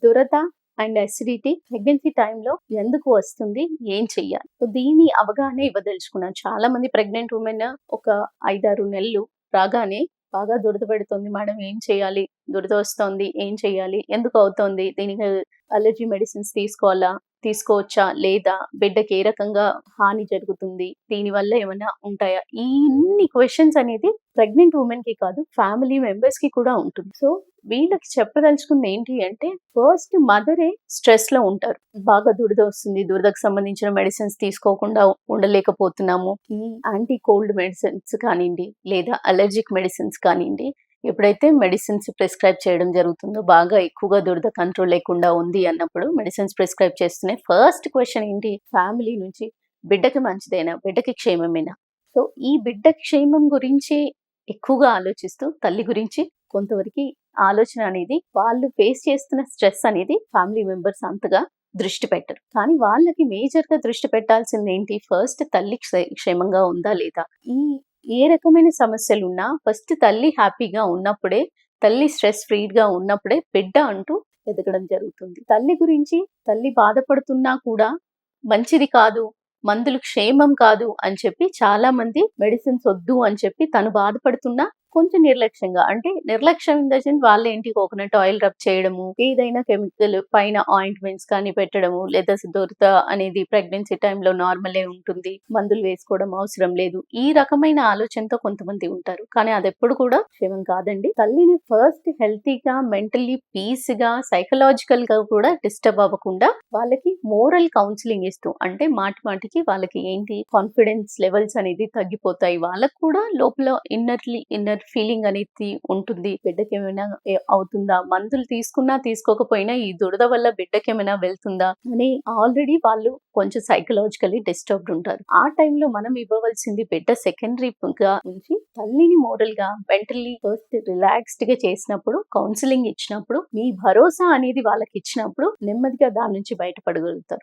దురద and acidity pregnancy టైంలో ఎందుకు వస్తుంది? ఏం చెయ్యాలి? సో, దీని అవగాహన ఇవ్వదలుచుకున్నాను. చాలా మంది ప్రెగ్నెంట్ వుమెన్ ఒక 5, 6 నెలలు రాగానే బాగా దురద పెడుతుంది మేడం, ఏం చేయాలి? దురద వస్తోంది, ఏం చేయాలి? ఎందుకు అవుతోంది? దీనికి అలర్జీ మెడిసిన్స్ తీసుకోవాలా? తీసుకోవచ్చా? లేదా? బిడ్డకి ఏ రకంగా హాని జరుగుతుంది? దీనివల్ల ఏమన్నా ఉంటాయా? ఈ ఇన్ని క్వెషన్స్ అనేది ప్రెగ్నెంట్ వుమెన్‌కి కాదు, ఫ్యామిలీ మెంబర్స్‌కి కూడా ఉంటుంది. సో, వీళ్ళకి చెప్పదలుచుకుంది ఏంటి అంటే, ఫస్ట్ మదరే స్ట్రెస్‌లో ఉంటారు. బాగా దురద వస్తుంది. దురదకు సంబంధించిన మెడిసిన్స్ తీసుకోకుండా ఉండలేకపోతున్నాము. ఈ యాంటీ కోల్డ్ మెడిసిన్స్ కానియండి, లేదా అలర్జిక్ మెడిసిన్స్ కానియండి, ఎప్పుడైతే మెడిసిన్స్ ప్రిస్క్రైబ్ చేయడం జరుగుతుందో, బాగా ఎక్కువగా దురద కంట్రోల్ లేకుండా ఉంది అన్నప్పుడు మెడిసిన్స్ ప్రిస్క్రైబ్ చేస్తూనే ఫస్ట్ క్వెషన్ ఏంటి? ఫ్యామిలీ నుంచి బిడ్డకి మంచిదేనా? బిడ్డకి క్షేమమేనా? సో, ఈ బిడ్డ క్షేమం గురించి ఎక్కువగా ఆలోచిస్తూ తల్లి గురించి కొంతవరకి ఆలోచన అనేది, వాళ్ళు ఫేస్ చేస్తున్న స్ట్రెస్ అనేది ఫ్యామిలీ మెంబర్స్ అంతగా దృష్టి పెట్టరు. కానీ వాళ్ళకి మేజర్‌గా దృష్టి పెట్టాల్సిందేంటి? ఫస్ట్ తల్లి క్షేమంగా ఉందా లేదా? ఏ రకమైన సమస్యలున్నా ఫస్ట్ తల్లి హ్యాపీగా ఉన్నప్పుడే, తల్లి స్ట్రెస్ ఫ్రీగా ఉన్నప్పుడే బిడ్డ అంటూ ఎదగడం జరుగుతుంది. తల్లి గురించి తల్లి బాధపడుతున్నా కూడా మంచిది కాదు, మందులు క్షేమం కాదు అని చెప్పి చాలా మంది మెడిసిన్స్ వద్దు అని చెప్పి తను బాధపడుతున్నా కొంచెం నిర్లక్ష్యంగా, అంటే నిర్లక్ష్యం ఇన్ ద సెన్స్ వాళ్ళేంటి కోకోనట్ ఆయిల్ రబ్ చేయడము, ఏదైనా కెమికల్ పైన ఆయింట్మెంట్స్ కానీ పెట్టడము, లేదా దురద అనేది ప్రెగ్నెన్సీ టైంలో నార్మలే ఉంటుంది, మందులు వేసుకోవడం అవసరం లేదు, ఈ రకమైన ఆలోచనతో కొంతమంది ఉంటారు. కానీ అదెప్పుడు కూడా క్షేమం కాదండి. తల్లిని ఫస్ట్ హెల్తీగా, మెంటల్లీ పీస్‌గా, సైకలాజికల్‌గా కూడా డిస్టర్బ్ అవ్వకుండా వాళ్ళకి మోరల్ కౌన్సిలింగ్ ఇస్తూ, అంటే మాటి మాటికి వాళ్ళకి ఏంటి కాన్ఫిడెన్స్ లెవెల్స్ అనేది తగ్గిపోతాయి. వాళ్ళకి కూడా లోపల ఇన్నర్ ఫీలింగ్ అనేది ఉంటుంది. బిడ్డకేమైనా అవుతుందా? మందులు తీసుకున్నా తీసుకోకపోయినా ఈ దురద వల్ల బిడ్డకేమైనా వెళ్తుందా? అని ఆల్రెడీ వాళ్ళు కొంచెం సైకలాజికల్లీ డిస్టర్బ్డ్ ఉంటారు. ఆ టైంలో మనం ఇవ్వవలసింది బిడ్డ సెకండరీగా ఉంచి, తల్లిని మోరల్‌గా, మెంటల్లీ ఫస్ట్ రిలాక్స్డ్‌గా చేసినప్పుడు, కౌన్సిలింగ్ ఇచ్చినప్పుడు, మీ భరోసా అనేది వాళ్ళకి ఇచ్చినప్పుడు నెమ్మదిగా దాని నుంచి బయటపడగలుగుతారు.